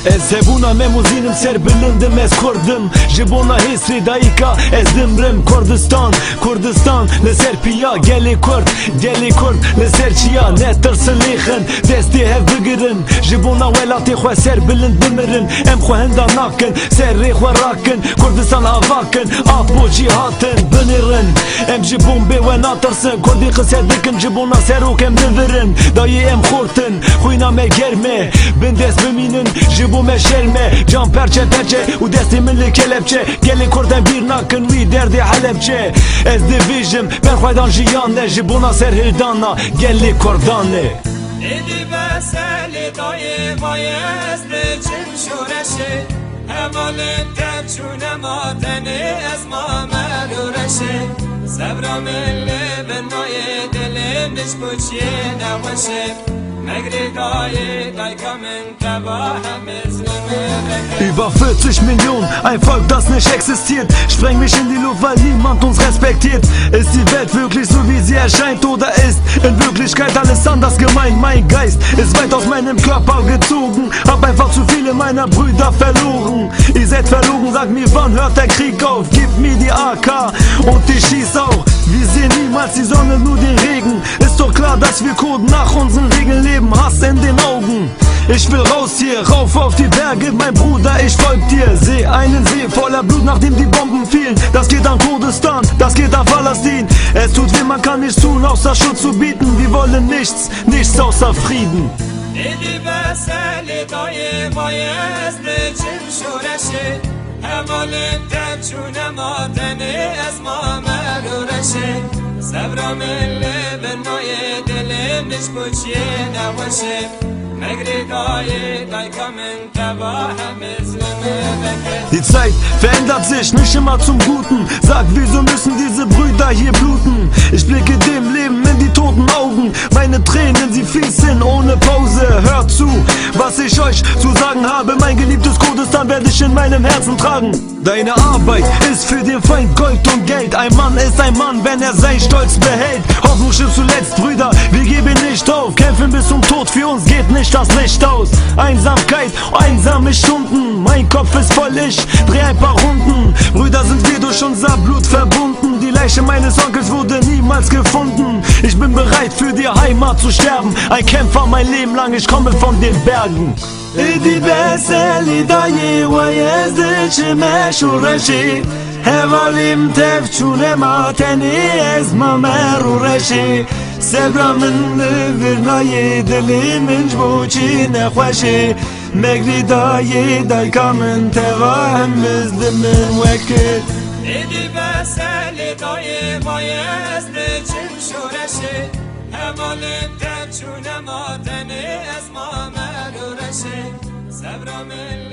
Ez hebuna me muzinim ser bëllëndim ez kordëm Gjibona hisri da i ka ez dëmrëm Kurdistan në ser pia Gjeli kurd në ser qia Ne tërsën likhën Desti hev bëgërën Gjibona wela ti khua ser bëllënd dëmërën Em khua henda nakën Ser ri khua rakën Kurdistan havakën Apo gjihatën bënirën Em gjibon bewe na tërsën Kurdi kësja dikën Gjibona ser u kem nëvërën Da je em khurtën Khujna me germe Bëndes bëminën Gjibu me shelme Gjan perqe U desti me li kelepqe Gjeli kurden birna kën ui derdi halepqe Ez divizhim Per khajdan gjijane Gjibuna ser hirdana Gjeli kordane Edi beseli daye mayez Recim şureşi Emalin terçune mateni Ezma melureşi Sevra milli binnaye Dilim diş buçye neveşi Über 40 Millionen, ein Volk, das nicht existiert. Spreng mich in die Luft, weil niemand uns respektiert. Ist die Welt wirklich so, wie sie erscheint oder ist in Wirklichkeit alles anders gemeint? Mein Geist ist weit aus meinem Körper gezogen. Hab einfach zu viele meiner Brüder verloren. Ihr seid verlogen, sagt mir, wann hört der Krieg auf? Gib mir die AK und ich schieß auch. Wir sehen niemals die Sonne, nur den Regen. Ist doch klar, dass wir Kurden nach unseren Regeln leben. Hass in den Augen. Ich will raus hier, rauf auf die Berge, mein Bruder, ich folg dir. Seh einen See voller Blut, nachdem die Bomben fielen. Das geht an Kurdistan, das geht an Palästin. Es tut weh, man kann nichts tun, außer Schutz zu bieten. Wir wollen nichts außer Frieden. Sevra milli binnaye dilim diş buçye neveşi Megri daye daykamın tevahem izlimi bekir Die Zeit verändert sich nicht immer zum Guten. Sag, wieso müssen diese Brüder hier bluten? Ich blicke dem Leben in die toten Augen. Meine Tränen, sie fließen ohne Pause. Hört zu, was ich euch zu sagen habe. Mein geliebtes Kurdistan werde ich in meinem Herzen tragen. Deine Arbeit ist für den Feind Gold und Geld. Ein Mann ist ein Mann, wenn er seinen Stolz behält. Hoffnung stirbt zuletzt, Brüder, wir geben nicht auf. Kämpfen bis zum Tod, für uns geht nicht das Licht aus. Einsamkeit, einsame Stunden. Mein Kopf ist voll, ich dreh ein paar Runden. Brüder, sind wir durch unser Blut verbunden. Die Leiche meines Onkels wurde niemals gefunden. Ich bin bereit für die Heimat zu sterben. Ein Kämpfer mein Leben lang, ich komme von den Bergen. Edi beseli daye wa yazdic mashurashi Hevalim tevçune mateni ezma merurashi Sevra min virnaye dilimin jbuçi nekhwashi Megri daye daykamın tevahem mizlimin vekil Edi beseli daye wa yazdic mashurashi Hevalim tevçune mateni ezma merurashi Sevra milli